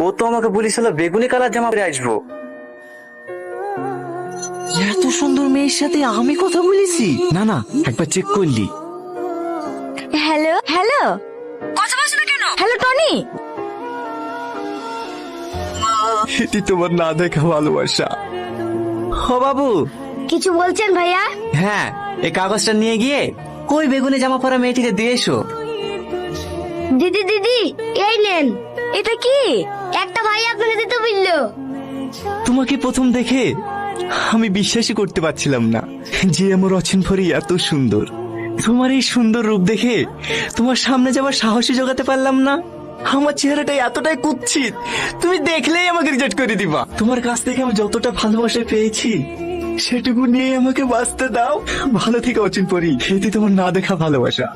ও তো আমাকে বলেছিল বেগুনি কালার জামা পরে আসবো। এত সুন্দর মেয়ের সাথে আমি কথা বলেছি? না না, একবার চেক করলি? হ্যালো হ্যালো, কথা বলছো না কেন? Hello Tony. এটি তোমার না দেখা ভালোবাসা। ও বাবু, কিছু বলছেন ভাইয়া? হ্যাঁ, এই কাগজটা নিয়ে গিয়ে ওই বেগুনি জামা পরা মেয়েটিকে দিয়ে এসো। দিদি দিদি, এই নেন। এটা কি? একটা ভাই আপনাকে দিতে বললো। তোমাকে প্রথম দেখে আমি বিশ্বাসই করতে পারছিলাম না যে আমার অচিনফরি এত সুন্দর। তোমার এই সুন্দর রূপ দেখে তোমার সামনে যাওয়ার সাহসই জোগাতে পারলাম না। আমার চেহারাটা এতটাই কুৎসিত, তুমি দেখলেই আমাকে রিজেক্ট করে দিবা। তোমার কাছ থেকে আমি যতটা ভালোবাসা পেয়েছি সেটুকু নিয়ে আমাকে বাঁচতে দাও। ভালো থেকে অচিনফরি, এটি তোমার না দেখা ভালোবাসা।